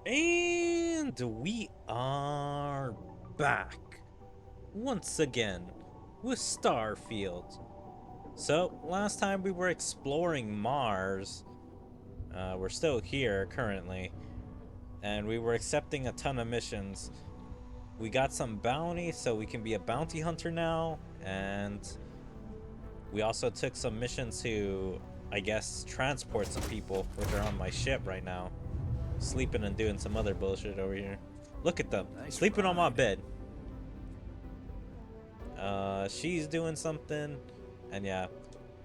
And we are back once again with Starfield. So, last time we were exploring Mars. We're still here currently, and we were accepting a ton of missions. We got some bounty, so we can be a bounty hunter now, and we also took some missions to, I guess, transport some people, which are on my ship right now. Sleeping and doing some other bullshit over here. Look at them. Nice Sleeping on my ride. bed. She's doing something. And yeah.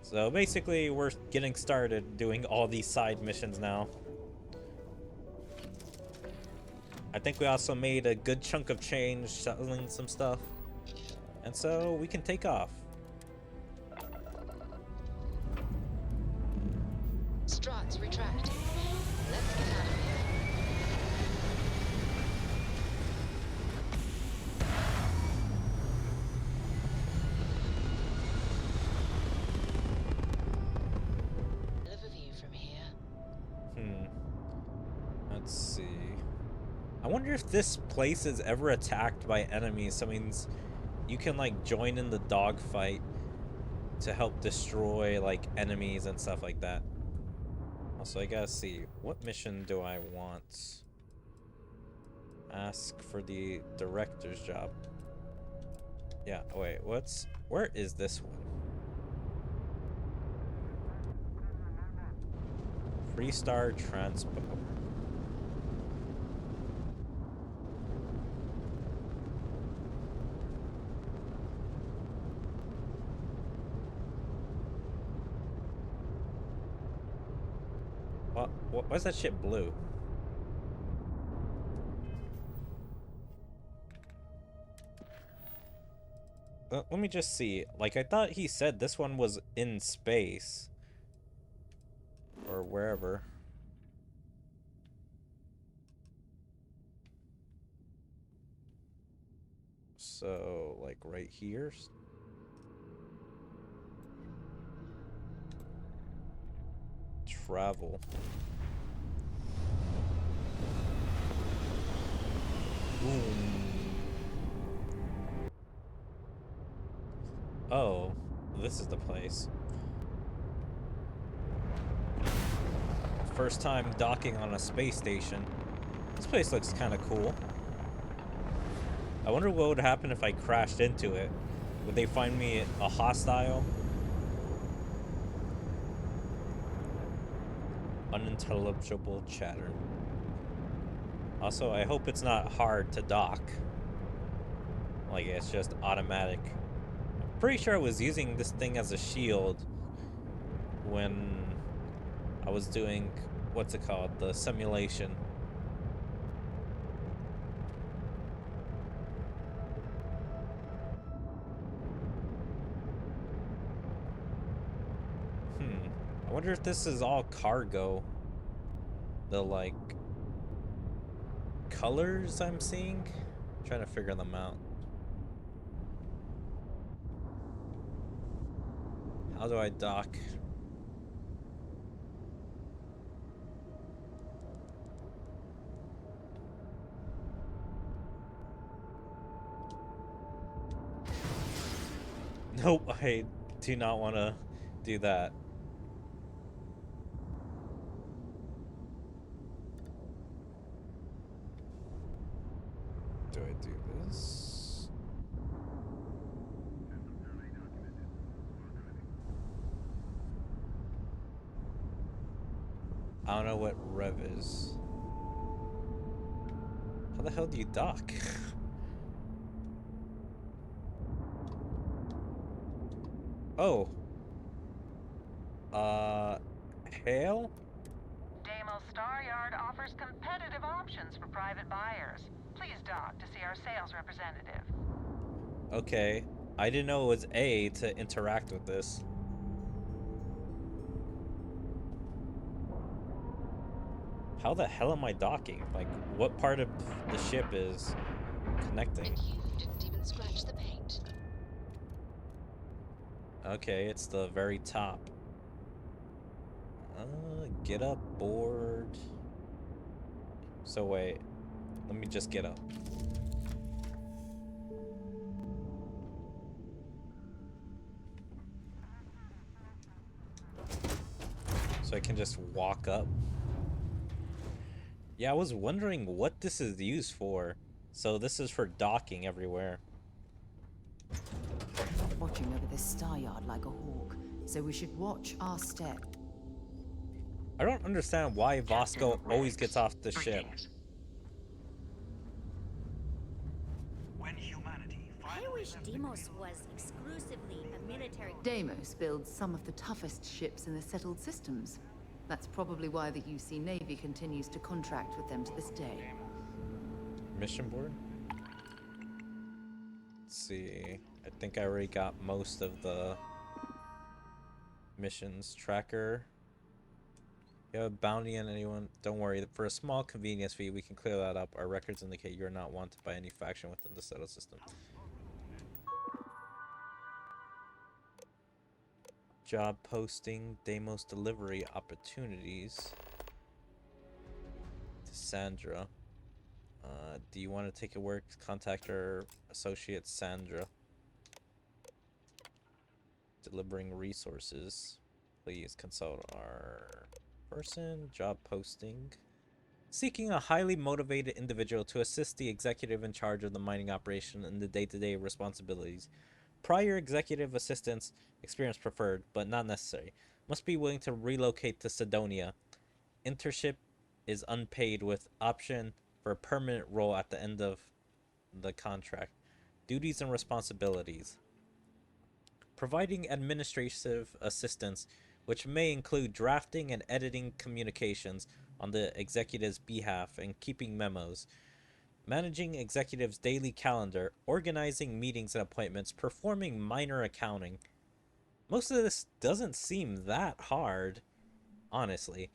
So basically, we're getting started doing all these side missions now. I think we also made a good chunk of change selling some stuff. And so we can take off. Struts retracting. Let's get out of here. Live a view from here. Let's see. I wonder if this place is ever attacked by enemies. So means you can like join in the dogfight to help destroy like enemies and stuff like that. Also, I gotta see, what mission do I want? Ask for the director's job. Yeah, wait, where is this one? Freestar Transpo. Why is that shit blue? Let me just see. Like, I thought he said this one was in space. Or wherever. So, like, right here? Travel. Oh, this is the place. First time docking on a space station. This place looks kind of cool. I wonder what would happen if I crashed into it. Would they find me a hostile? Unintelligible chatter. Also, I hope it's not hard to dock. Like, it's just automatic. I'm pretty sure I was using this thing as a shield when I was doing, what's it called, the simulation. I wonder if this is all cargo. The, like, colors I'm seeing? I'm trying to figure them out. How do I dock? Nope, I do not want to do that. Do I do this? I don't know what rev is. How the hell do you dock? Oh. Hail? Damo Star Yard offers competitive options for private buyers. Please dock to see our sales representative. Okay. I didn't know it was A to interact with this. How the hell am I docking? Like, what part of the ship is connecting? And you didn't even scratch the paint. Okay, it's the very top. Get up board. So wait, let me just get up. So I can just walk up. Yeah, I was wondering what this is used for. So this is for docking everywhere. Watching over this star yard like a hawk, so we should watch our step. I don't understand why Vasco always gets off the ship. When humanity I wish Deimos was exclusively a military. Deimos builds some of the toughest ships in the settled systems. That's probably why the UC Navy continues to contract with them to this day. Mission board? Let's see. I think I already got most of the missions. Tracker. You have a bounty on anyone? Don't worry. For a small convenience fee, we can clear that up. Our records indicate you're not wanted by any faction within the settled system. Job posting. Deimos delivery opportunities. To Sandra. Do you want to take a work? Contact her associate Sandra. Delivering resources. Please consult our person. Job posting. Seeking a highly motivated individual to assist the executive in charge of the mining operation and the day-to-day responsibilities. Prior executive assistance experience preferred, but not necessary. Must be willing to relocate to Sidonia. Internship is unpaid with option for a permanent role at the end of the contract. Duties and responsibilities. Providing administrative assistance, which may include drafting and editing communications on the executive's behalf and keeping memos. Managing executive's daily calendar, organizing meetings and appointments, performing minor accounting. Most of this doesn't seem that hard, honestly.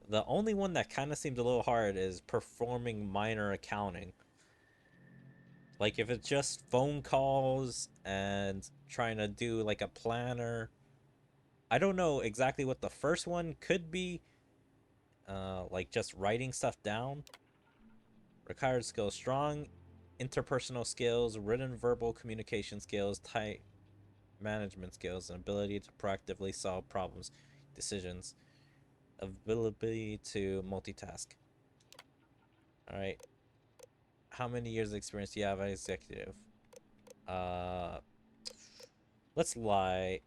The only one that kind of seems a little hard is performing minor accounting. Like if it's just phone calls and trying to do like a planner. I don't know exactly what the first one could be. Like just writing stuff down. Required skills: strong interpersonal skills, written verbal communication skills, tight management skills, and ability to proactively solve problems, decisions, ability to multitask. All right. How many years of experience do you have as executive? Uh, let's lie.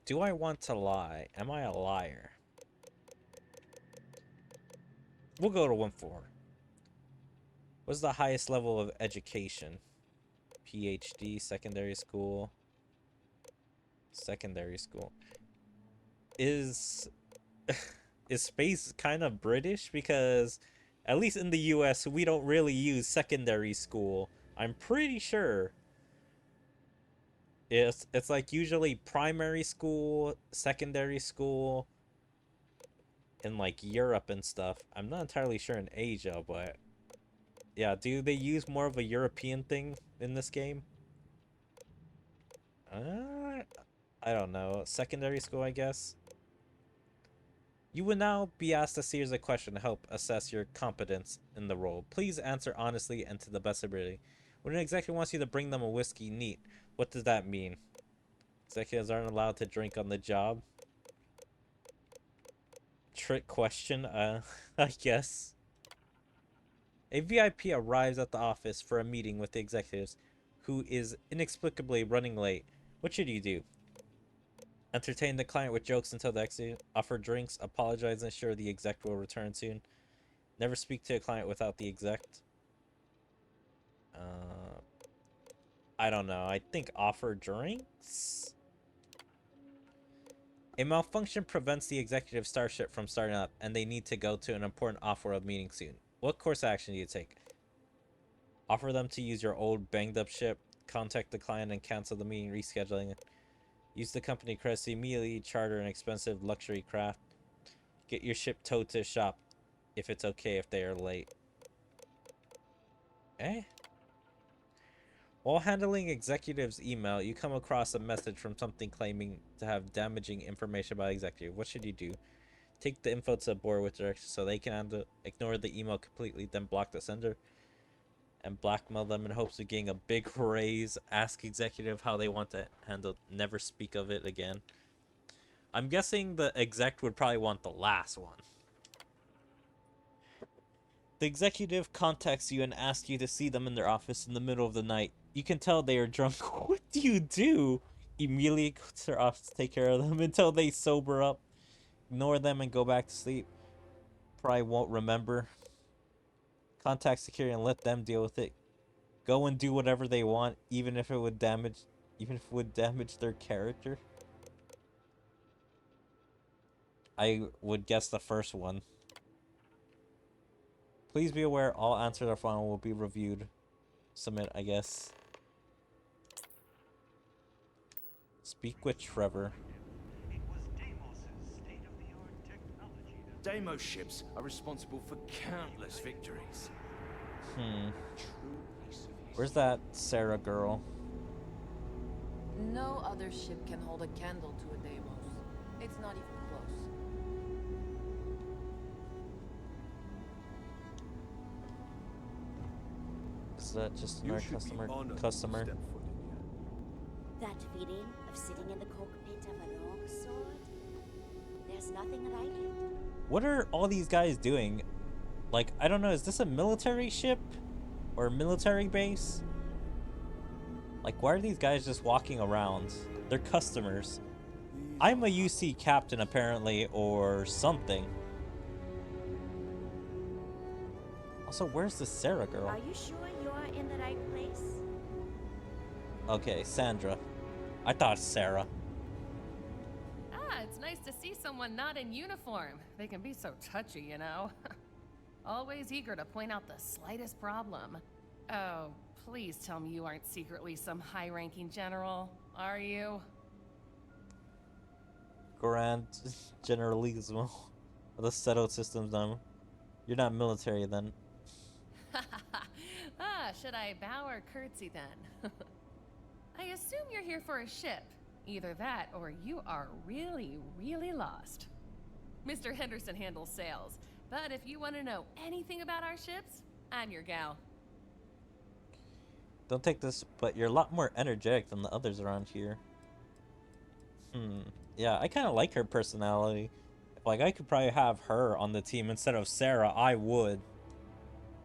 Do I want to lie? Am I a liar? We'll go to 1-4. What's the highest level of education? PhD, secondary school. Secondary school. Is is space kind of British? Because at least in the US, we don't really use secondary school. I'm pretty sure. It's like usually primary school, secondary school, in like Europe and stuff. I'm not entirely sure in Asia, but yeah, do they use more of a European thing in this game? I don't know. Secondary school, I guess. You will now be asked a series of questions to help assess your competence in the role. Please answer honestly and to the best of your ability. When an executive wants you to bring them a whiskey neat, what does that mean? Executives aren't allowed to drink on the job. Trick question, I guess. A VIP arrives at the office for a meeting with the executives who is inexplicably running late. What should you do? Entertain the client with jokes until the exit. Offer drinks. Apologize and ensure the exec will return soon. Never speak to a client without the exec. I don't know. I think offer drinks? A malfunction prevents the executive starship from starting up, and they need to go to an important off-world meeting soon. What course of action do you take? Offer them to use your old banged-up ship. Contact the client and cancel the meeting, rescheduling it. Use the company credits to immediately charter an expensive luxury craft. Get your ship towed to a shop if it's okay if they are late. Eh? While handling executive's email, you come across a message from something claiming to have damaging information about executive. What should you do? Take the info to the board with directions so they can ignore the email completely, then block the sender and blackmail them in hopes of getting a big raise. Ask executive how they want to handle. Never speak of it again. I'm guessing the exec would probably want the last one. The executive contacts you and asks you to see them in their office in the middle of the night. You can tell they are drunk. What do you do? Immediately go to their office to take care of them until they sober up. Ignore them and go back to sleep. Probably won't remember. Contact security and let them deal with it. Go and do whatever they want, even if it would damage their character. I would guess the first one. Please be aware all answers are final will be reviewed. Submit, I guess. Speak with Trevor. It was Deimos' state-of-the-art technology that Deimos ships are responsible for countless victories. Where's that Sarah girl? No other ship can hold a candle to a Deimos. It's not even close. Is that just our customer? That feeling of sitting in the cockpit of a long sword? There's nothing like it. What are all these guys doing? Like, I don't know, is this a military ship? Or a military base? Like, why are these guys just walking around? They're customers. I'm a UC captain, apparently, or something. Also, where's the Sarah girl? Are you sure you're in the right place? Okay, Sandra. I thought Sarah. Ah, it's nice to see someone not in uniform. They can be so touchy, you know. Always eager to point out the slightest problem. Oh, please tell me you aren't secretly some high-ranking general, are you? Grand Generalismo. The settled systems done. You're not military then. Ah, should I bow or curtsy then? I assume you're here for a ship. Either that or you are really, really lost. Mr. Henderson handles sales, but if you want to know anything about our ships, I'm your gal. Don't take this, but you're a lot more energetic than the others around here. Yeah, I kind of like her personality. Like, I could probably have her on the team instead of Sarah. I would.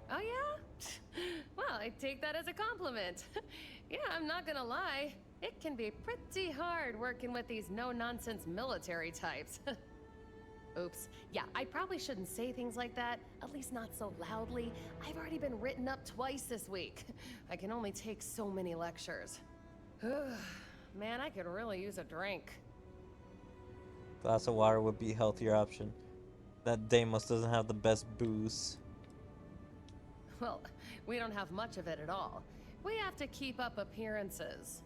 Oh, yeah? Well, I take that as a compliment. Yeah, I'm not gonna lie. It can be pretty hard working with these no-nonsense military types. Oops. Yeah, I probably shouldn't say things like that, at least not so loudly. I've already been written up twice this week. I can only take so many lectures. Man, I could really use a drink. Glass of water would be a healthier option. That Deimos doesn't have the best booze. Well, we don't have much of it at all. We have to keep up appearances.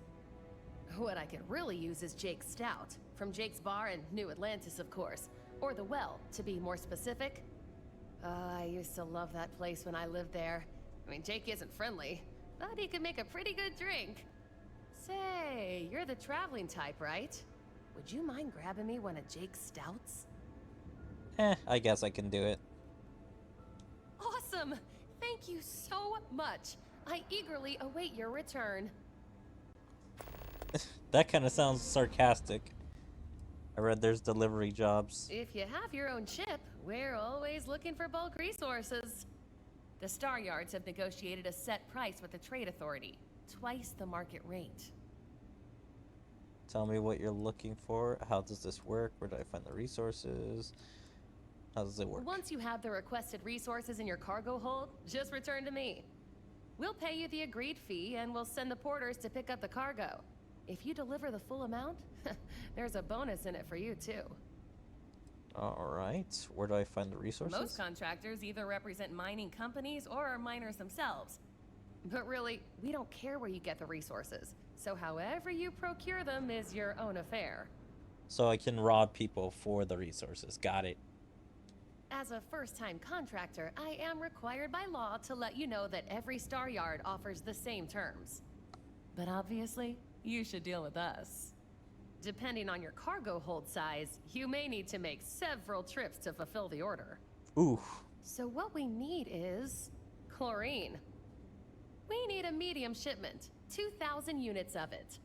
What I could really use is Jake's Stout, from Jake's Bar in New Atlantis, of course. Or the Well, to be more specific. I used to love that place when I lived there. I mean, Jake isn't friendly, but he could make a pretty good drink. Say, you're the traveling type, right? Would you mind grabbing me one of Jake's Stouts? I guess I can do it. Awesome! Thank you so much. I eagerly await your return. That kind of sounds sarcastic. I read there's delivery jobs. If you have your own ship, we're always looking for bulk resources. The Star Yards have negotiated a set price with the Trade Authority, twice the market rate. Tell me what you're looking for. How does this work? Where do I find the resources? How does it work? Once you have the requested resources in your cargo hold, just return to me. We'll pay you the agreed fee and we'll send the porters to pick up the cargo. If you deliver the full amount, there's a bonus in it for you too. Alright, where do I find the resources? Most contractors either represent mining companies or are miners themselves. But really, we don't care where you get the resources. So however you procure them is your own affair. So I can rob people for the resources. Got it. As a first-time contractor, I am required by law to let you know that every Star Yard offers the same terms. But obviously, you should deal with us. Depending on your cargo hold size, you may need to make several trips to fulfill the order. Ooh. So what we need is chlorine. We need a medium shipment, 2,000 units of it.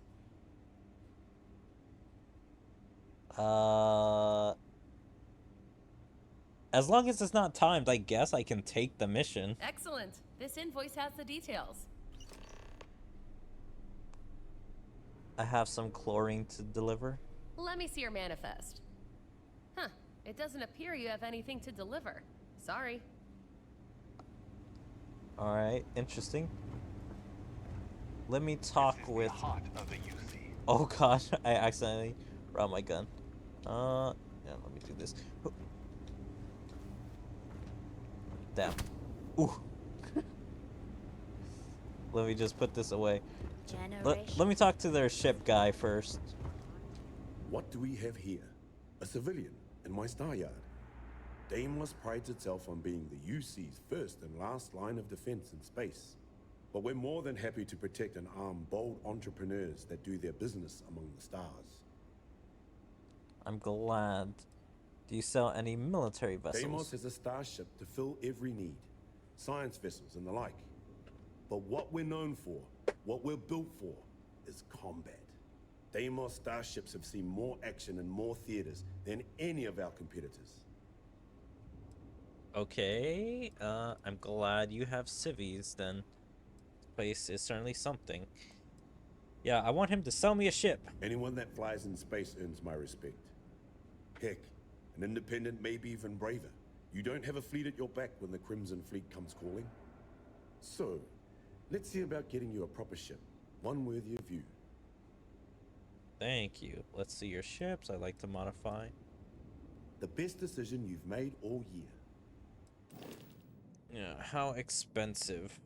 As long as it's not timed, I guess I can take the mission. Excellent. This invoice has the details. I have some chlorine to deliver. Let me see your manifest. Huh. It doesn't appear you have anything to deliver. Sorry. Alright, interesting. Let me talk This is with... the heart of the UC. Oh gosh, I accidentally brought my gun. Yeah, let me do this. Damn. Ooh. Let me just put this away. Let me talk to their ship guy first. What do we have here? A civilian in my star yard. Deimos prides itself on being the UC's first and last line of defense in space. But we're more than happy to protect and arm bold entrepreneurs that do their business among the stars. I'm glad. Do you sell any military vessels? Deimos is a starship to fill every need. Science vessels and the like. But what we're known for, what we're built for, is combat. Deimos starships have seen more action and more theaters than any of our competitors. Okay, I'm glad you have civvies then. This place is certainly something. Yeah, I want him to sell me a ship. Anyone that flies in space earns my respect. Heck, an independent may be even braver. You don't have a fleet at your back when the Crimson Fleet comes calling. So, let's see about getting you a proper ship, one worthy of you. Thank you. Let's see your ships. I like to modify. The best decision you've made all year. Yeah, how expensive?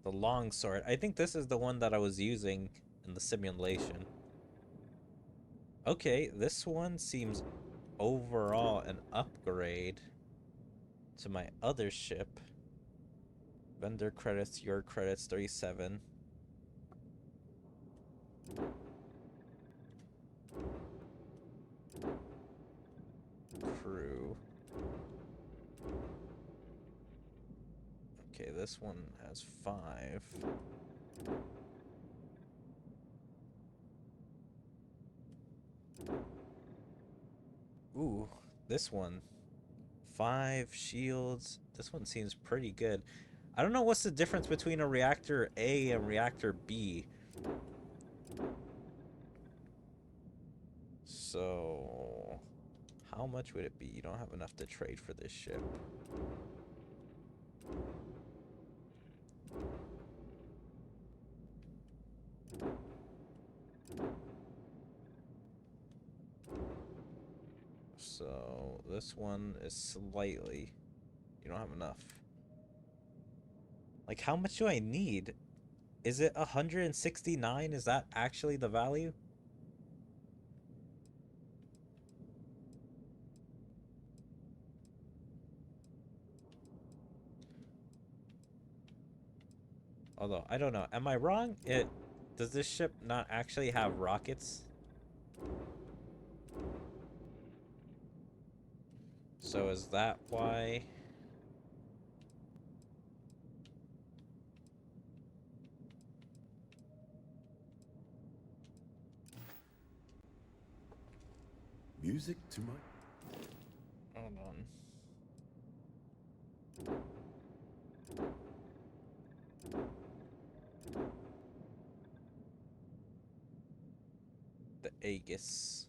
The longsword. I think this is the one that I was using in the simulation. Okay, this one seems overall an upgrade to my other ship. Vendor credits, your credits, 37. Crew. Okay, this one has 5. Ooh, this one. 5 shields. This one seems pretty good. I don't know what's the difference between a reactor A and reactor B. So, how much would it be? You don't have enough to trade for this ship. So, this one is slightly... You don't have enough. Like, how much do I need? Is it 169? Is that actually the value? Although, I don't know. Am I wrong? Does this ship not actually have rockets? So is that why? Music to my... Hold on. The Aegis.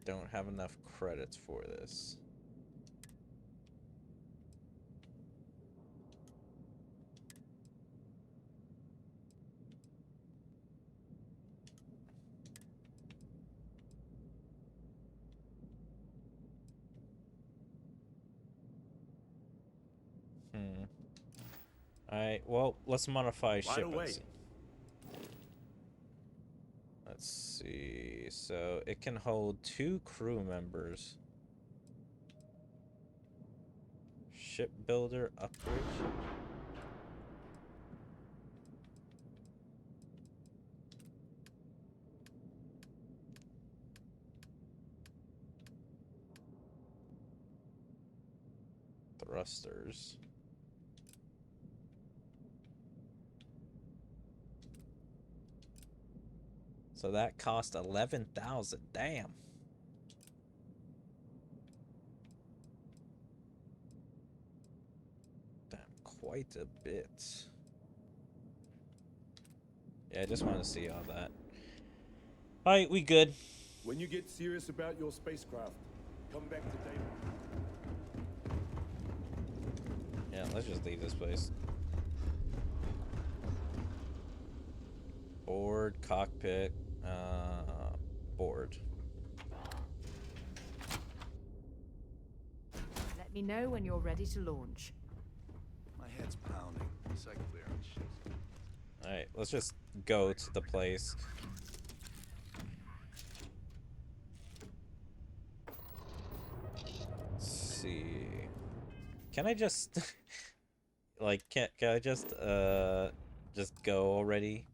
Don't have enough credits for this. Alright, well, let's modify ship. Let's see. So it can hold 2 crew members. Shipbuilder upgrade. Thrusters. So that cost 11,000. Damn. Damn, quite a bit. Yeah, I just want to see all that. Alright, we good. When you get serious about your spacecraft, come back to Daemon. Yeah, let's just leave this place. Board, cockpit, board. Let me know when you're ready to launch. My head's pounding. Sec clearance. Alright, let's just go to the place. Let's see. Can I just like can I just go already?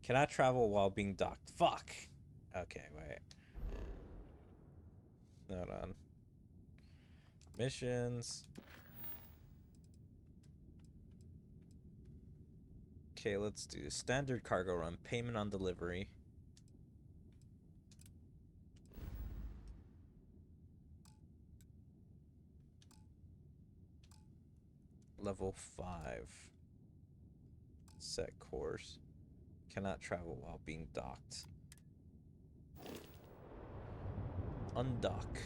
Can I travel while being docked? Fuck. Okay, wait. Hold on. Missions. Okay, let's do standard cargo run. Payment on delivery. Level 5. Set course. Cannot travel while being docked. Undock.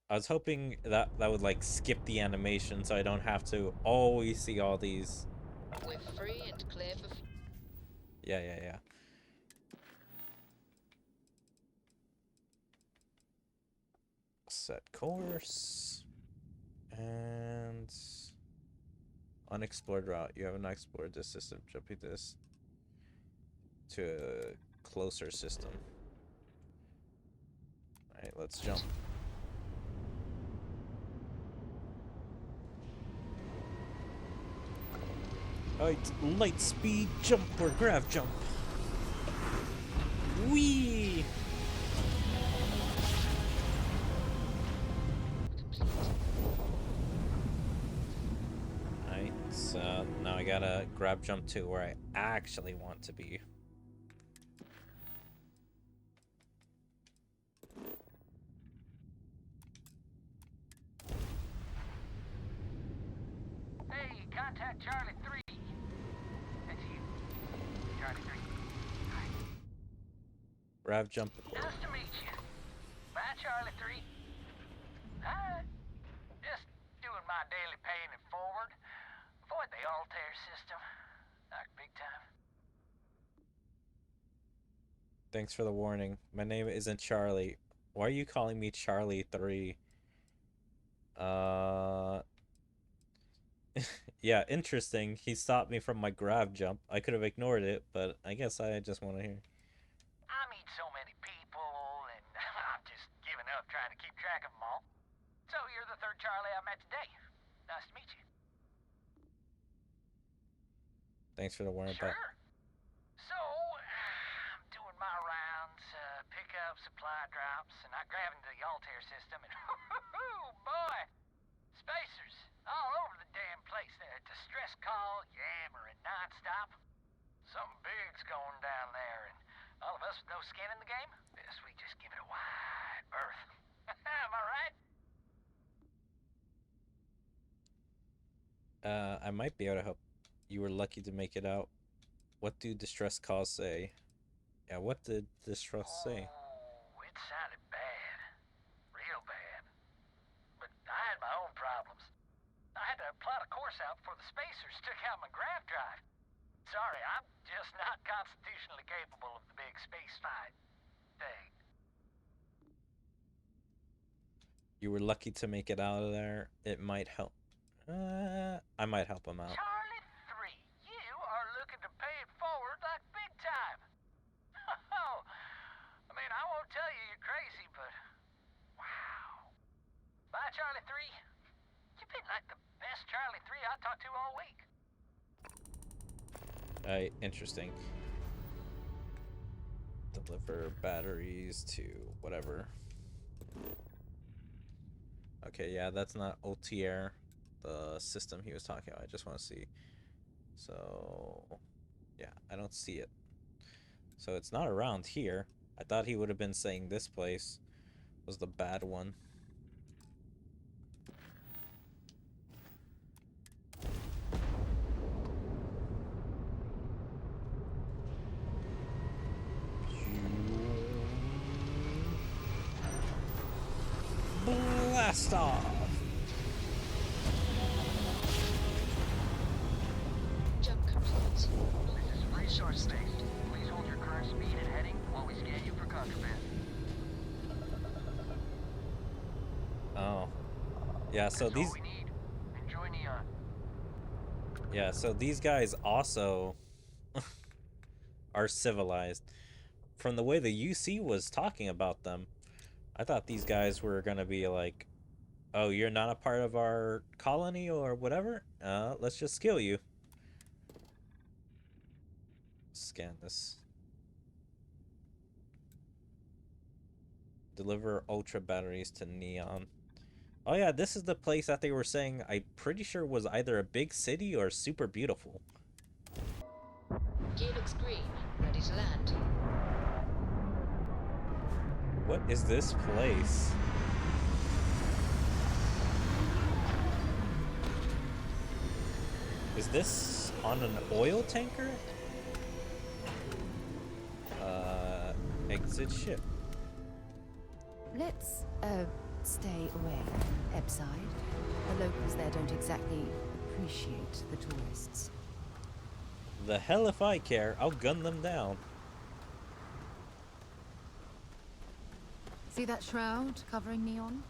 I was hoping that would like skip the animation so I don't have to always see all these. We're free and clear for... Yeah. Set course. And unexplored route. You have not explored this system. Jumping this to a closer system. Alright, let's jump. Alright, light speed jump or grav jump. Whee! Alright, so now I gotta grab jump to where I actually want to be. Hey, contact Charlie 3. That's you. Charlie 3. Hi. Grav jump. Nice to meet you. Bye, Charlie 3. Hi. Just doing my daily paying it forward. Avoid the Altair system. Like big time. Thanks for the warning. My name isn't Charlie. Why are you calling me Charlie 3? Yeah, interesting. He stopped me from my grav jump. I could have ignored it, but I guess I just want to hear. I meet so many people, and I'm just giving up trying to keep track of them all. So you're the third Charlie I met today. Nice to meet you. Thanks for the warning. Sure. So, I'm doing my rounds, pick up supply drops, and I grab into the Altair system, and boy, spacers all over the damn place. There, distress call, yammering nonstop. Something big's going down there, and all of us with no skin in the game, best we just give it a wide berth. Am I right? I might be able to help. You were lucky to make it out. What do distress calls say? Yeah, what did distress say? Oh, it sounded bad. Real bad. But I had my own problems. I had to plot a course out before the spacers took out my grav drive. Sorry, I'm just not constitutionally capable of the big space fight thing. You were lucky to make it out of there. It might help. I might help him out. Charlie 3, you are looking to pay it forward like big time. Oh, I mean, I won't tell you you're crazy, but wow. Bye, Charlie 3. You've been like the best Charlie 3 I talked to all week. Interesting. Deliver batteries to whatever. Okay, yeah, that's not OTR, the system he was talking about. I just want to see. So, yeah, I don't see it. So it's not around here. I thought he would have been saying this place was the bad one. Blast off! Jump complete. This is resource state. Please hold your current speed and heading while we scan you for contraband. Oh. Yeah, so That's all these... we need. Enjoy Neon. Yeah, so these guys also are civilized. From the way the UC was talking about them, I thought these guys were gonna be like, oh, you're not a part of our colony or whatever? Let's just kill you. Scan this. Deliver ultra batteries to Neon. Oh yeah, this is the place that they were saying I'm pretty sure was either a big city or super beautiful. Gear looks green. Ready to land. What is this place? Is this on an oil tanker? Exit ship. Let's, stay away from Ebside. The locals there don't exactly appreciate the tourists. The hell if I care, I'll gun them down. See that shroud covering Neon?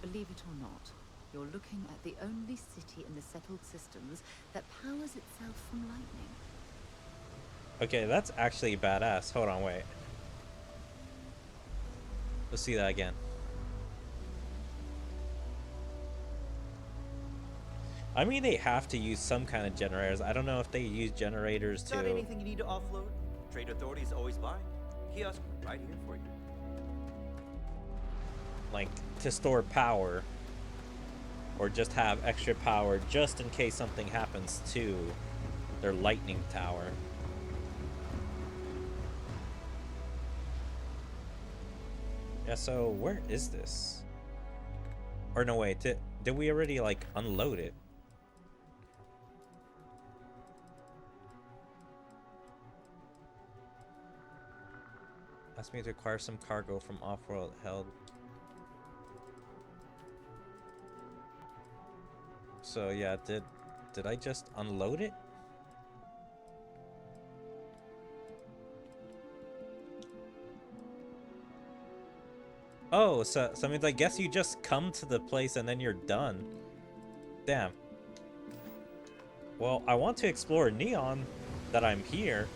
Believe it or not, you're looking at the only city in the settled systems that powers itself from lightning. Okay, that's actually badass. Hold on, wait. Let's see that again. I mean, they have to use some kind of generators. I don't know if they use generators Got to... anything you need to offload? Trade authorities always buy. Kiosk right here for you. like, to store power. Or just have extra power just in case something happens to their lightning tower. Yeah, so where is this? Or no, wait, did we already, like, unload it? Asked me to acquire some cargo from off-world held. So yeah, did I just unload it? Oh, so I mean, I guess you just come to the place and then you're done. Damn. Well, I want to explore Neon that I'm here.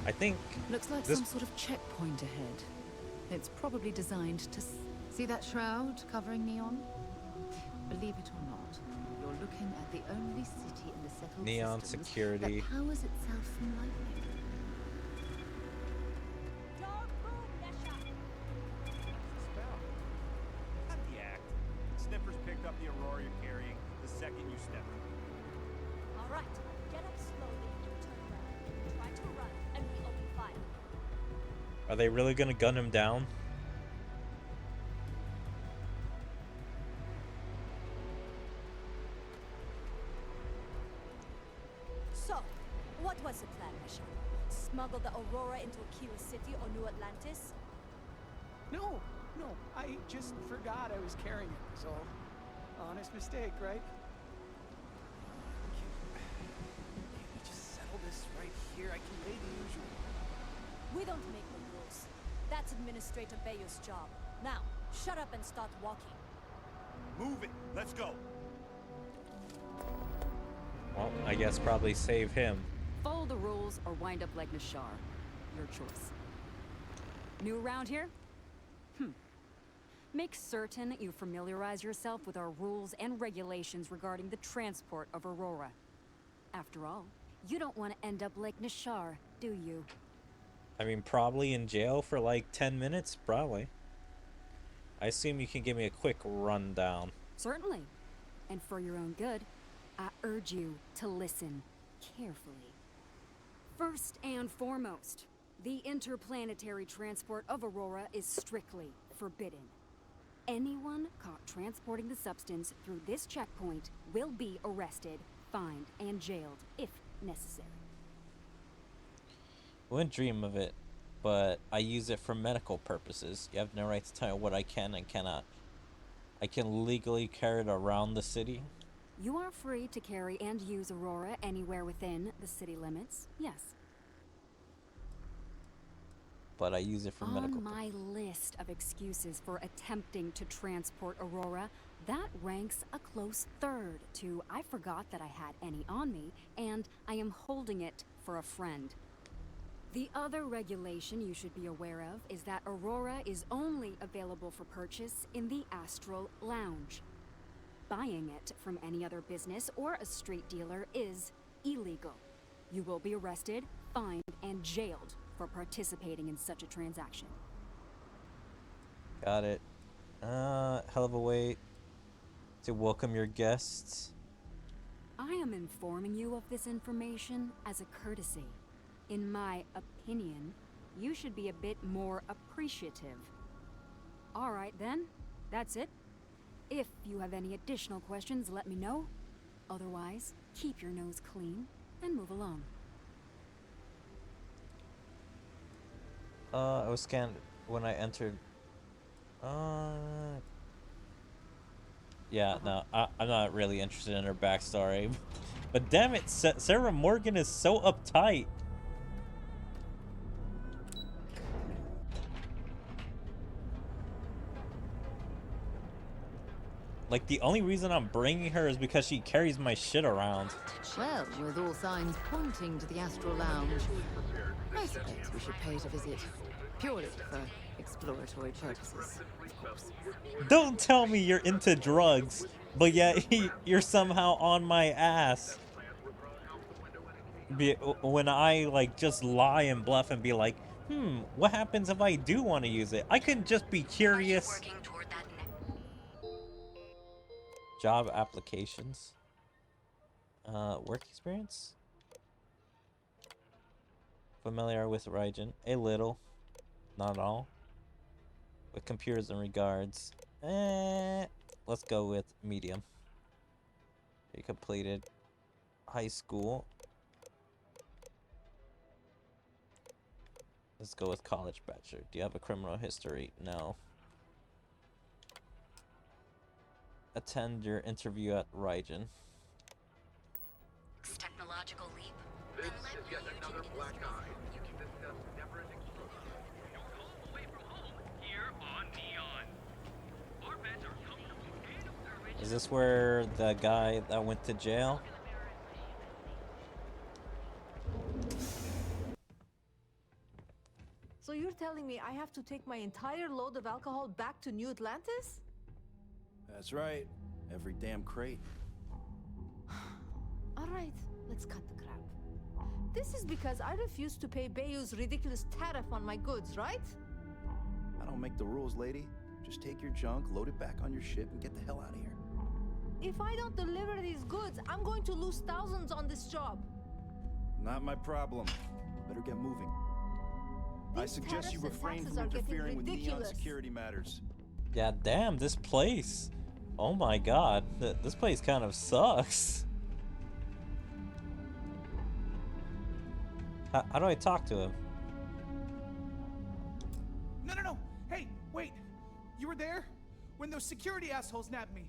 I think looks like some sort of checkpoint ahead. It's probably designed to see that shroud covering Neon? Believe it or not, you're looking at the only city in the settled Neon systems security. that powers itself from lightning. Cut the act. Snippers picked up the Aurora you're carrying the second you step in. All right, get up slowly and turn around. Try to run, and we open fire. Are they really gonna gun him down? So, what was the plan, Mission? Smuggle the Aurora into Akira City or New Atlantis? No, I just forgot I was carrying it, so honest mistake, right? Can we just settle this right here? I can lay the usual. We don't make the rules. That's Administrator Bayer's job. Now, shut up and start walking. Move it. Let's go. Well, I guess probably save him. Follow the rules or wind up like Nashar. Your choice. New around here? Make certain you familiarize yourself with our rules and regulations regarding the transport of Aurora. After all, you don't want to end up like Nashar, do you? I mean, probably in jail for like 10 minutes, probably. I assume you can give me a quick rundown. Certainly. And for your own good, I urge you to listen carefully. First and foremost, the interplanetary transport of Aurora is strictly forbidden. Anyone caught transporting the substance through this checkpoint will be arrested, fined, and jailed if necessary. Wouldn't dream of it, but I use it for medical purposes. You have no right to tell me what I can and cannot. I can legally carry it around the city. You are free to carry and use Aurora anywhere within the city limits, yes. But I use it for medical On my list of excuses for attempting to transport Aurora, that ranks a close third to I forgot that I had any on me, and I am holding it for a friend. The other regulation you should be aware of is that Aurora is only available for purchase in the Astral Lounge. Buying it from any other business or a street dealer is illegal. You will be arrested, fined, and jailed for participating in such a transaction. Got it. Hell of a way to welcome your guests. I am informing you of this information as a courtesy. In my opinion, you should be a bit more appreciative. All right then, that's it. If you have any additional questions, let me know. Otherwise, keep your nose clean and move along. I was scanned when I entered. Yeah, no, I'm not really interested in her backstory. But damn it, Sarah Morgan is so uptight. Like, the only reason I'm bringing her is because she carries my shit around. Well, with all signs pointing to the Astral Lounge, I suppose we should pay it a visit. Purely for exploratory purposes, of course. Don't tell me you're into drugs, but yet you're somehow on my ass. When I, like, just lie and bluff and be like, what happens if I do want to use it? I couldn't just be curious. Job applications. Work experience? Familiar with Raijin? A little. Not all. With computers and regards. Let's go with medium. You completed high school. Let's go with college bachelor. Do you have a criminal history? No. Attend your interview at Raijin. Technological leap. This is yet another black eye. You can discuss never ending struggle. Don't go away from home here on Neon. Our beds are comfortable. Is this where the guy that went to jail? So you're telling me I have to take my entire load of alcohol back to New Atlantis? That's right. Every damn crate. All right, let's cut the crap. This is because I refused to pay Bayou's ridiculous tariff on my goods, right? I don't make the rules, lady. Just take your junk, load it back on your ship, and get the hell out of here. If I don't deliver these goods, I'm going to lose thousands on this job. Not my problem. Better get moving. I suggest you refrain from interfering with Neon security matters. Yeah, damn, this place. Oh my god, this place kind of sucks. How do I talk to him? No. Hey, wait. You were there? When those security assholes nabbed me.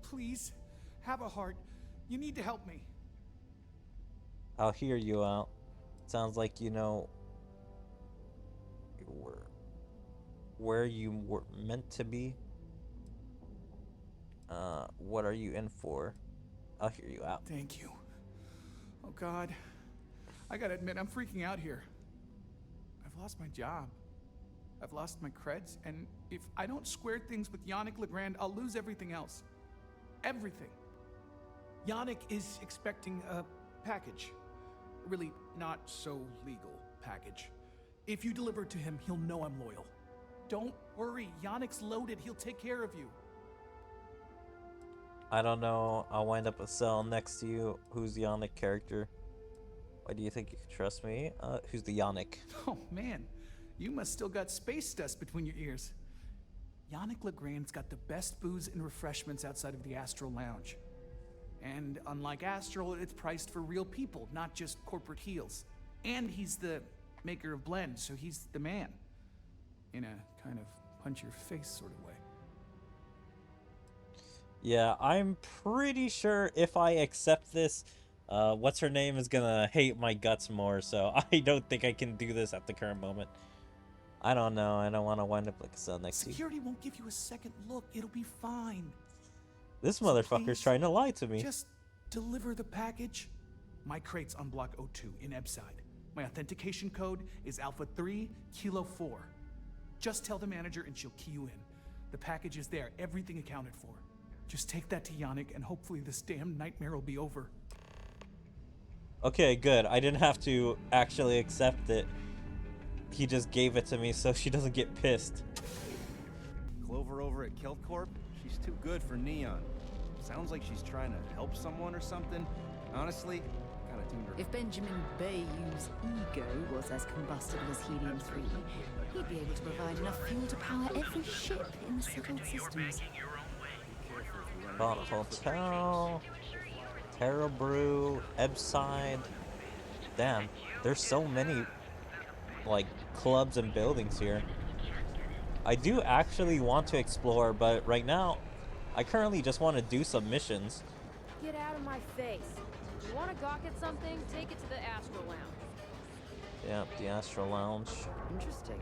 Please, have a heart. You need to help me. I'll hear you out. Sounds like you know where you were meant to be. What are you in for? I'll hear you out. Thank you. Oh God. I gotta admit, I'm freaking out here. I've lost my job. I've lost my creds, and if I don't square things with Yannick Legrand, I'll lose everything else. Everything. Yannick is expecting a package. A really not so legal package. If you deliver it to him, he'll know I'm loyal. Don't Worry, Yannick's loaded. He'll take care of you. I don't know. I'll wind up a cell next to you. Who's the Yannick character? Why do you think you can trust me? Who's the Yannick? Oh man, you must still got space dust between your ears. Yannick Legrand's got the best booze and refreshments outside of the Astral Lounge. And unlike Astral, it's priced for real people, not just corporate heels. And he's the maker of blends, so he's the man. In a kind of punch-your-face sort of way. Yeah, I'm pretty sure if I accept this, what's her name is gonna hate my guts more, so I don't think I can do this at the current moment. I don't know. I don't want to wind up like a cell next to you. Security won't give you a second look. It'll be fine. This motherfucker's trying to lie to me. Just deliver the package. My crate's on block O2 in Ebside. My authentication code is Alpha 3 Kilo 4. Just tell the manager and she'll key you in. The package is there, everything accounted for. Just take that to Yannick and hopefully this damn nightmare will be over. Okay, good. I didn't have to actually accept it. He just gave it to me so she doesn't get pissed. Clover over at Keltcorp? She's too good for Neon. Sounds like she's trying to help someone or something. Honestly, kind of tuned her. If Benjamin Bayou's ego was as combustible as helium-3, he'd be able to provide enough fuel to power every ship in the settled systems. Bought a hotel, Terra Brew, Ebside. Damn, there's so many, like, clubs and buildings here. I do actually want to explore, but right now, I currently just want to do some missions. Get out of my face. You want to gawk at something? Take it to the Astral Lounge. Yeah, the Astral Lounge. Interesting.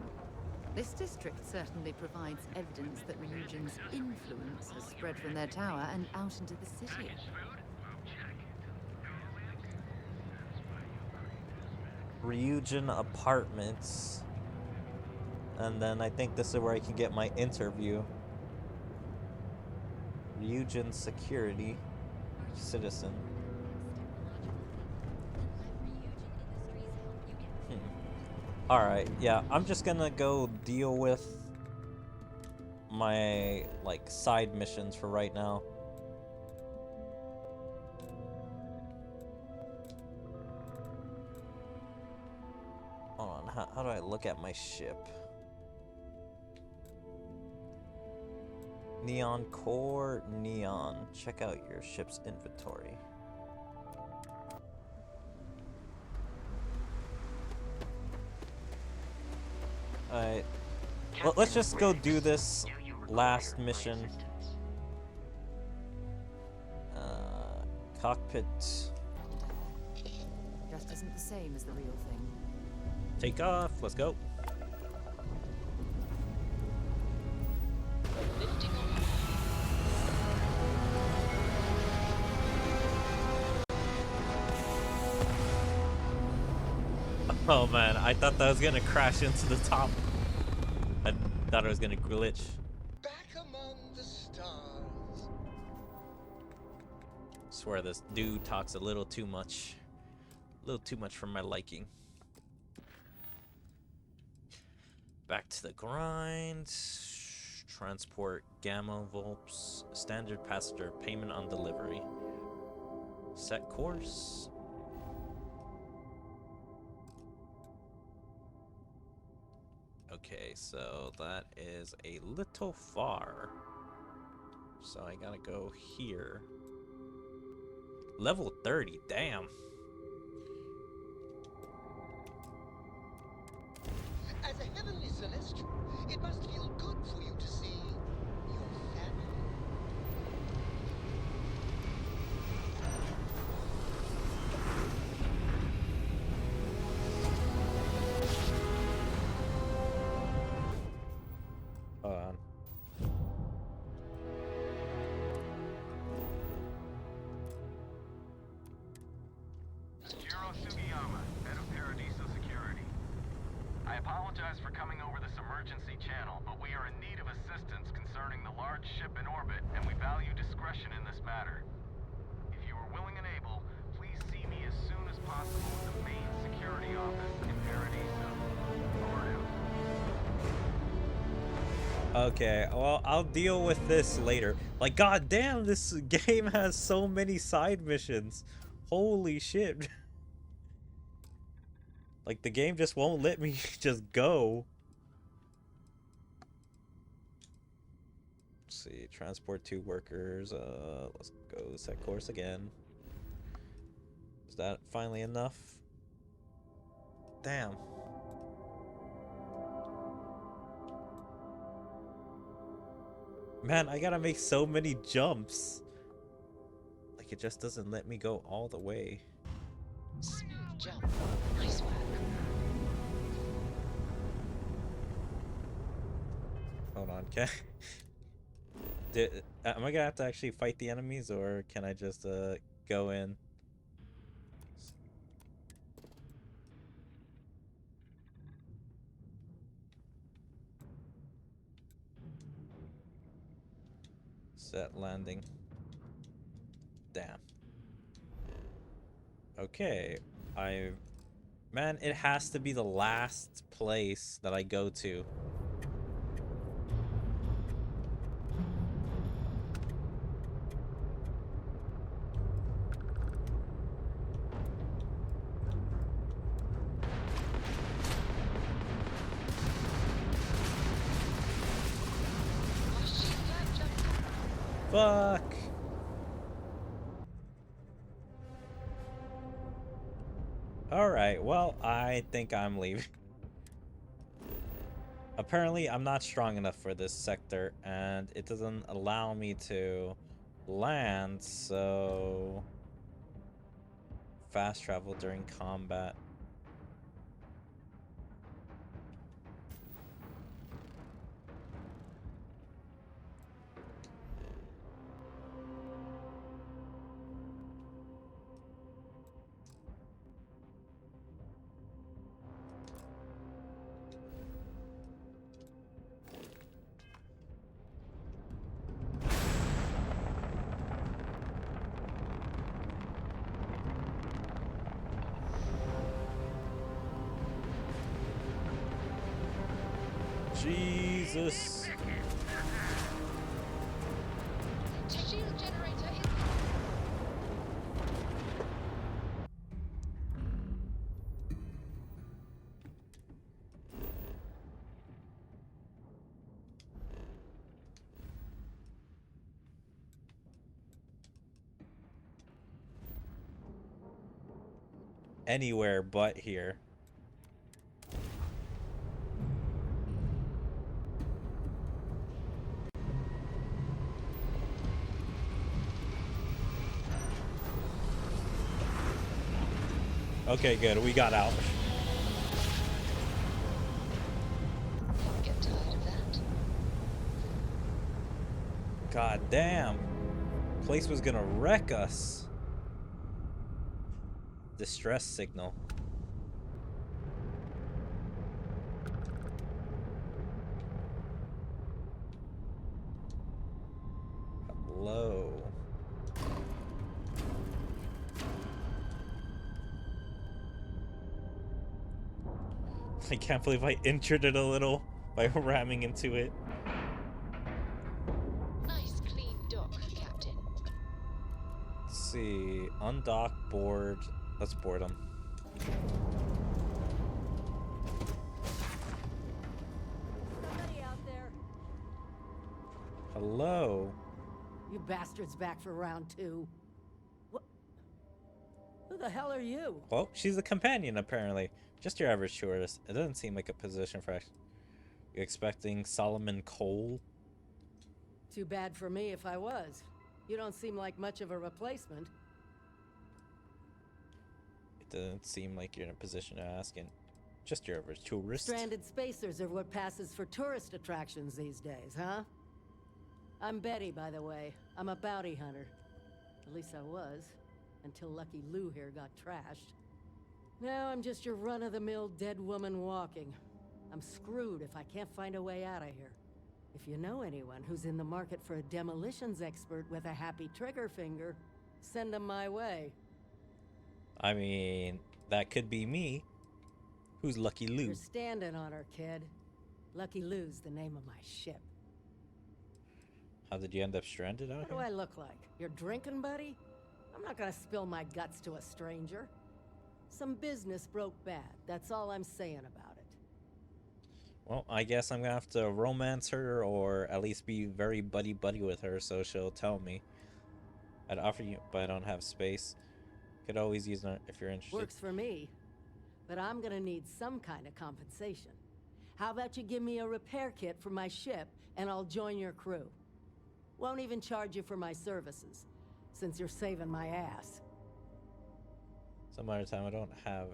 This district certainly provides evidence that Ryujin's influence has spread from their tower and out into the city. Ryujin Apartments. And then I think this is where I can get my interview. Ryujin Security. Citizen. Alright, yeah, I'm just gonna go deal with my, like, side missions for right now. Hold on, how do I look at my ship? Neon Core, Neon. Check out your ship's inventory. Alright. Well, let's just go do this last mission. Cockpit. Just isn't the same as the real thing. Take off. Let's go. Lifting off. Oh man, I thought that was gonna crash into the top. I thought it was gonna glitch. Back among the stars. Swear this dude talks a little too much. A little too much for my liking. Back to the grind. Transport Gamma Volps. Standard passenger payment on delivery. Set course. Okay, so that is a little far. So I gotta go here. Level 30, damn. As a heavenly celestial, it must feel good for you to see your family. Hold on. Jiro Sugiyama, head of Paradiso Security. I apologize for coming over this emergency channel, but we are in need of assistance concerning the large ship in orbit, and we value discretion in this matter. If you are willing and able, please see me as soon as possible at the main security office in Paradiso. Over and out. Okay, well, I'll deal with this later. Like, goddamn, this game has so many side missions. Holy shit. Like, the game just won't let me just go. Let's see, transport 2 workers. Let's go set course again. Is that finally enough? Damn. Man, I gotta make so many jumps. Like, it just doesn't let me go all the way. Smooth jump. Nice work. Hold on, can am I gonna have to actually fight the enemies, or can I just go in? Set landing. Damn. Okay, man, it has to be the last place that I go to. Fuck. Alright, well, I think I'm leaving. Apparently, I'm not strong enough for this sector, and it doesn't allow me to land, so... Fast travel during combat. Jesus. Shield generator is... Anywhere but here. Okay, good. We got out. Never get tired of that. God damn. Place was gonna wreck us. Distress signal. Hello. I can't believe I injured it a little by ramming into it. Nice clean dock, Captain. Let's see. Undock, board. Let's board them. Somebody out there. Hello. You bastards back for round 2. What? Who the hell are you? Well, she's a companion, apparently. Just your average tourist. It doesn't seem like a position for... You expecting Solomon Cole? Too bad for me if I was. You don't seem like much of a replacement. It doesn't seem like you're in a position to ask, and just your average tourist. Stranded spacers are what passes for tourist attractions these days, huh? I'm Betty, by the way. I'm a bounty hunter. At least I was, until Lucky Lou here got trashed. Now I'm just your run-of-the-mill dead woman walking. I'm screwed if I can't find a way out of here. If you know anyone who's in the market for a demolitions expert with a happy trigger finger, send them my way. I mean, that could be me. Who's Lucky Lou? You're standing on her, kid. Lucky Lou's the name of my ship. How did you end up stranded out What do here? I look like? Your drinking buddy? I'm not gonna spill my guts to a stranger. Some business broke bad. That's all I'm saying about it. Well, I guess I'm gonna have to romance her, or at least be very buddy-buddy with her so she'll tell me. I'd offer you, but I don't have space. Could always use it if you're interested. Works for me. But I'm gonna need some kind of compensation. How about you give me a repair kit for my ship, and I'll join your crew? Won't even charge you for my services, since you're saving my ass. Some other time I don't have.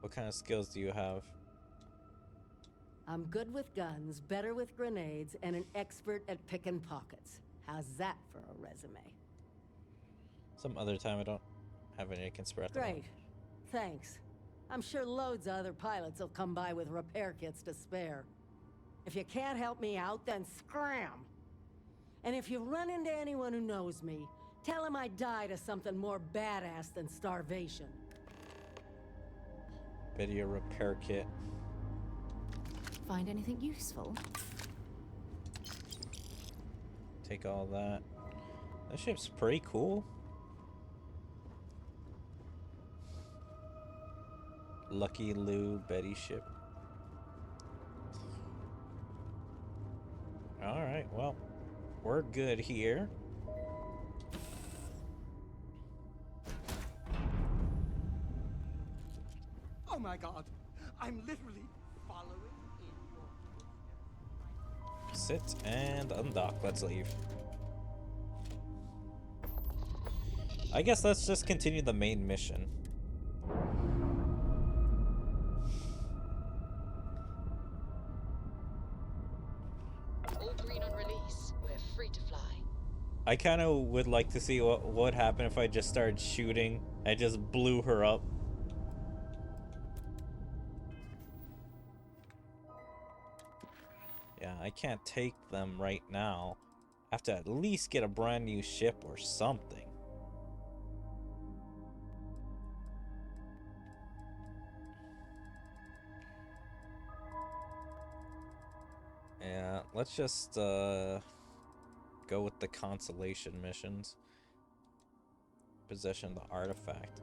What kind of skills do you have? I'm good with guns, better with grenades, and an expert at picking pockets. How's that for a resume? Some other time I don't have any conspiracy. Great. Thanks. I'm sure loads of other pilots will come by with repair kits to spare. If you can't help me out, then scram! And if you run into anyone who knows me, tell him I died of something more badass than starvation. Video repair kit. Find anything useful? Take all that. That ship's pretty cool. Lucky Lou Betty ship. Alright, well, we're good here. Oh my god, I'm literally following in your Sit and undock. Let's leave. I guess let's just continue the main mission. All green on release. We're free to fly. I kind of would like to see what would happen if I just started shooting and just blew her up. Yeah, I can't take them right now. I have to at least get a brand new ship or something. Yeah, let's just go with the consolation missions. Possession of the artifact.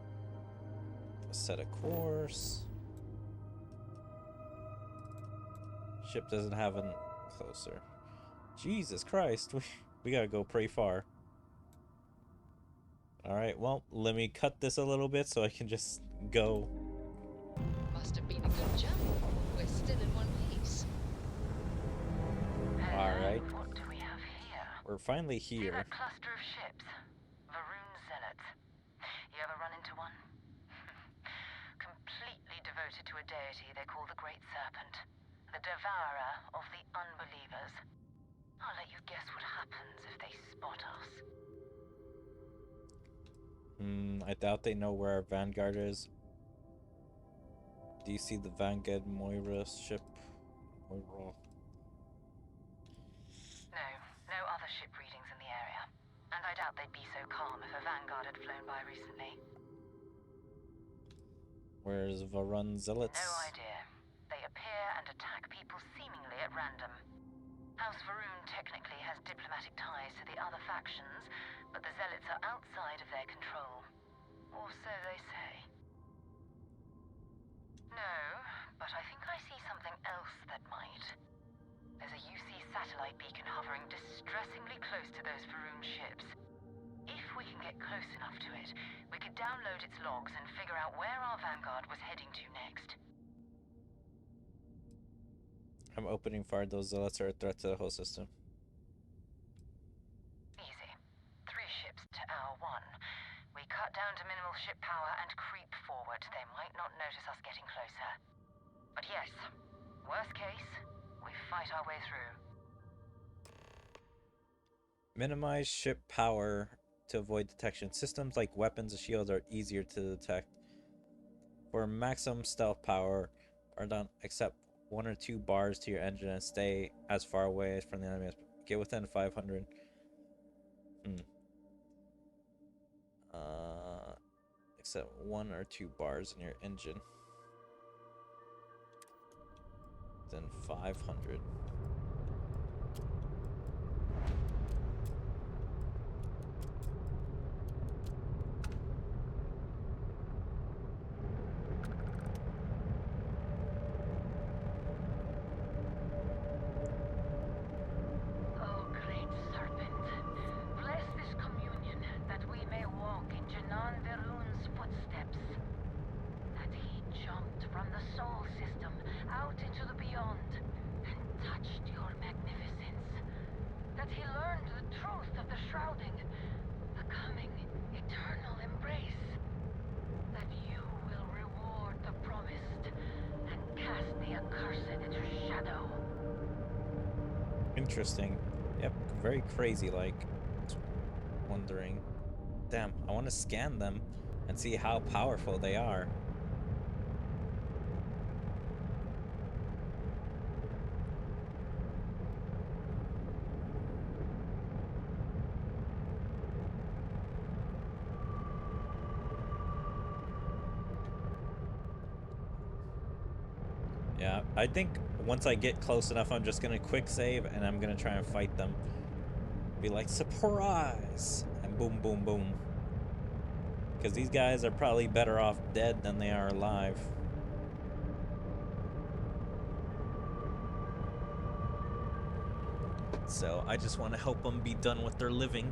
Set a course. Ship doesn't have an closer. Jesus Christ, we gotta go pretty far. Alright, well, let me cut this a little bit so I can just go. Must have been a good jump. We're still in one piece. Alright. What do we have here? We're finally See here. that cluster of ships? Varun Zealots. You ever run into one? Completely devoted to a deity they call the Great Serpent. The devourer of the unbelievers. I'll let you guess what happens if they spot us. I doubt they know where our Vanguard is. Do you see the Vanguard Moira ship? Moira. No other ship readings in the area. And I doubt they'd be so calm if a Vanguard had flown by recently. Where's Varun Zealots? No idea. They appear and attack people seemingly at random. House Varun technically has diplomatic ties to the other factions, but the Zealots are outside of their control. Or so they say. No, but I think I see something else that might. There's a UC satellite beacon hovering distressingly close to those Varun ships. If we can get close enough to it, we could download its logs and figure out where our Vanguard was heading to next. I'm opening fire. Those zealots are a threat to the whole system. Easy. 3 ships to our 1. We cut down to minimal ship power and creep forward. They might not notice us getting closer. But yes, worst case, we fight our way through. Minimize ship power to avoid detection. Systems like weapons and shields are easier to detect. For maximum stealth power, or don't accept 1 or 2 bars to your engine and stay as far away from the enemy as get within 500. Except 1 or 2 bars in your engine. Then 500. shrouding, a coming eternal embrace. That you will reward the promised and cast the accursed into shadow. Interesting. Yep, very crazy like. Wondering. Damn, I want to scan them and see how powerful they are. Yeah, I think once I get close enough, I'm just gonna quick save and I'm gonna try and fight them. Be like, surprise! And boom, boom, boom. Because these guys are probably better off dead than they are alive. So I just want to help them be done with their living.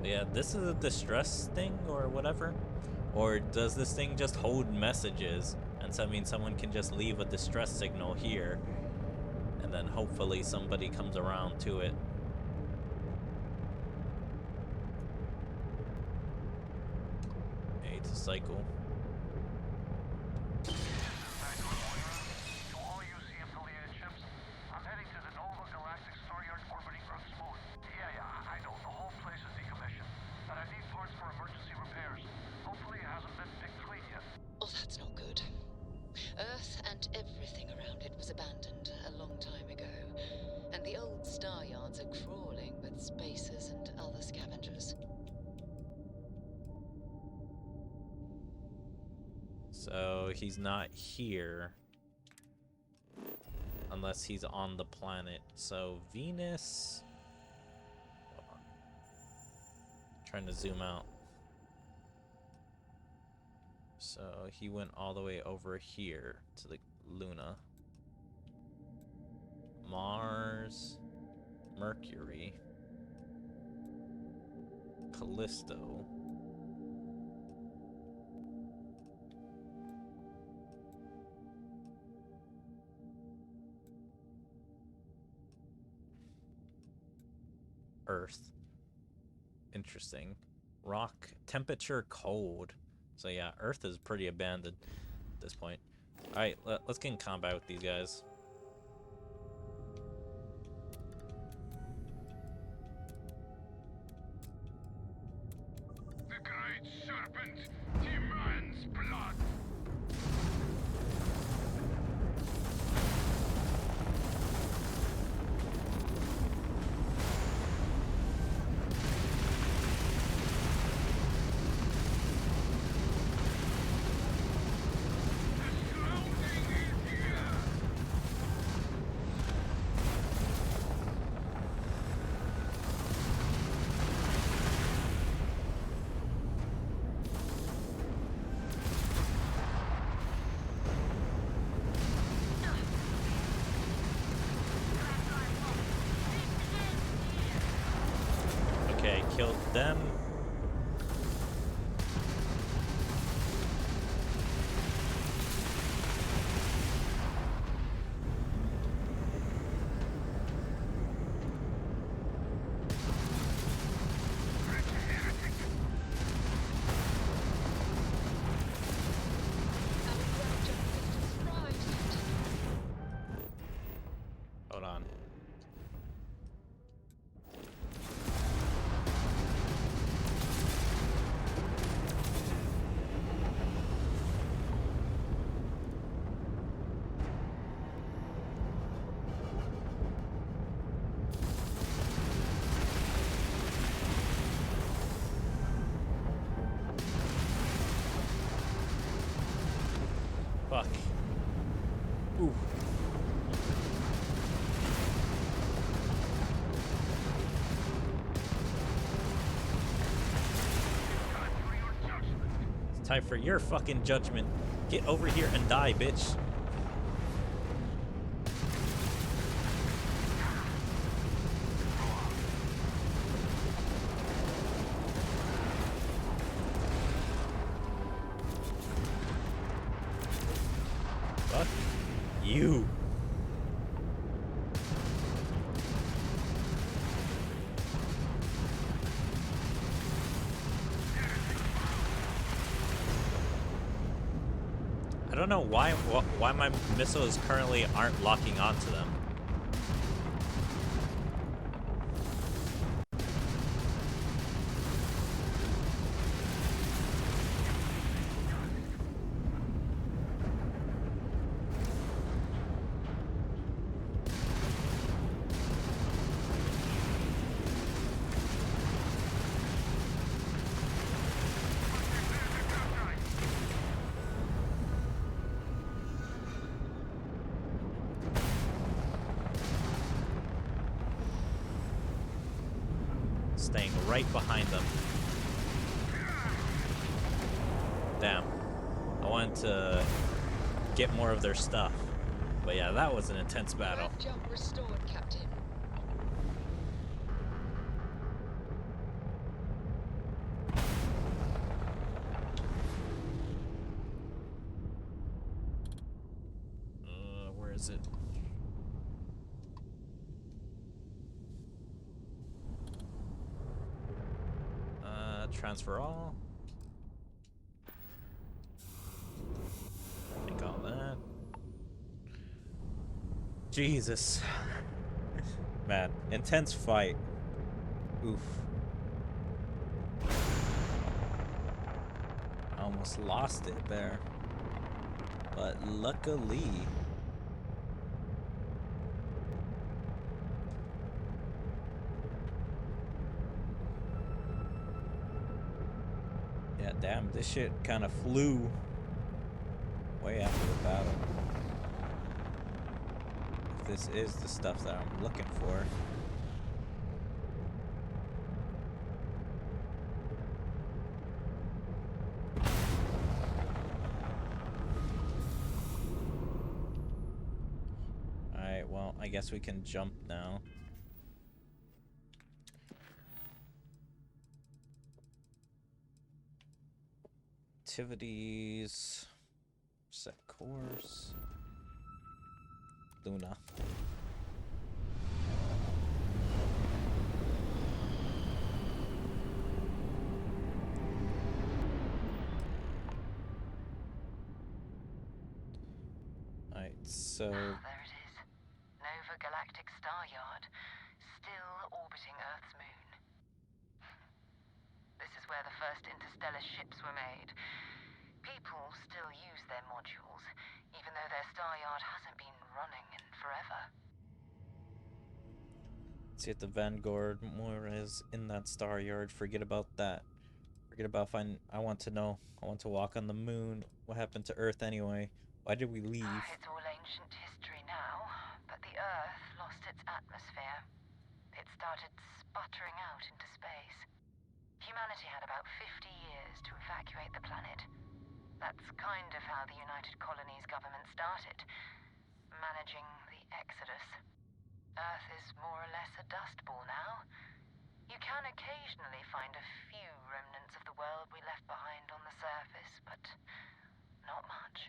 But yeah, this is a distress thing or whatever. Or does this thing just hold messages? And so I mean someone can just leave a distress signal here. And then hopefully somebody comes around to it. It's a cycle. To all UC affiliated ships, I'm heading to the Nova Galactic Star Yard orbiting Earth's moon. Yeah, I know, the whole place is decommissioned. But I need parts for emergency repairs. Hopefully it hasn't been picked clean yet. Oh, that's not good. Earth and everything around it was abandoned a long time ago. And the old star yards are crawling with spacers and other scavengers. So he's not here. Unless he's on the planet. So Venus. Hold on. Trying to zoom out. So he went all the way over here to the Luna. Mars. Mercury. Callisto. Earth. Interesting. Rock, temperature, cold. So yeah, Earth is pretty abandoned at this point. Alright, let's get in combat with these guys. The great serpent demands blood. Okay, killed them. Hold on. Fuck. Ooh. It's time for your fucking judgment. Get over here and die, bitch. Fuck you. I don't know why my missiles currently aren't locking onto them. Staying right behind them. Damn. I wanted to get more of their stuff. But yeah, that was an intense battle. Jump restored, Captain. Where is it? Transfer all. Take all that. Jesus. Man, intense fight. Oof. I almost lost it there. But luckily... Yeah, damn, this shit kind of flew way after the battle. If this is the stuff that I'm looking for. Alright, well, I guess we can jump now. Activities, set course, Luna. Alright, so... There it is. Nova Galactic Star Yard, still orbiting Earth's moon. This is where the first interstellar ships were made. People still use their modules, even though their star yard hasn't been running in forever. See if the Vanguard Moira is in that star yard. Forget about that. Forget about I want to know. I want to walk on the moon. What happened to Earth anyway? Why did we leave? It's all ancient history now, but the Earth lost its atmosphere. It started sputtering out into space. Humanity had about 50 years to evacuate the planet. That's kind of how the United Colonies government started, managing the exodus. Earth is more or less a dust ball now. You can occasionally find a few remnants of the world we left behind on the surface, but not much.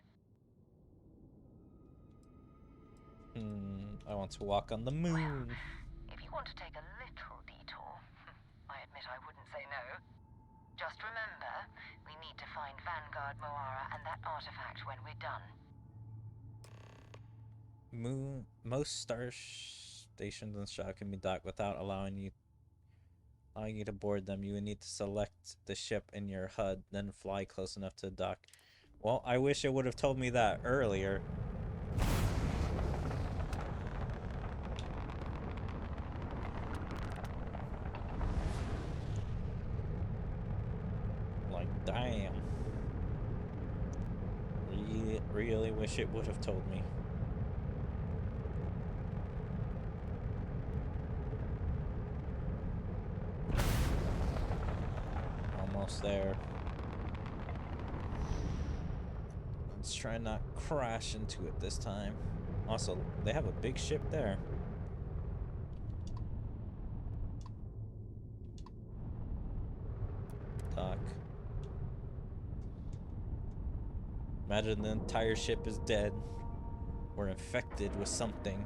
I want to walk on the moon. Well, if you want to take a little detour, I admit I wouldn't say no. Just remember, we need to find Vanguard Moira and that artifact when we're done. Most star stations in Shadow can be docked without allowing you to board them. You would need to select the ship in your HUD, then fly close enough to dock. Well, I wish it would have told me that earlier. Like, damn. Really wish it would have told me. Almost there. Let's try and not crash into it this time. Also, they have a big ship there. Dock. Imagine the entire ship is dead. We're infected with something.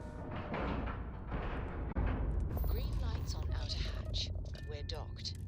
Green lights on outer hatch. We're docked.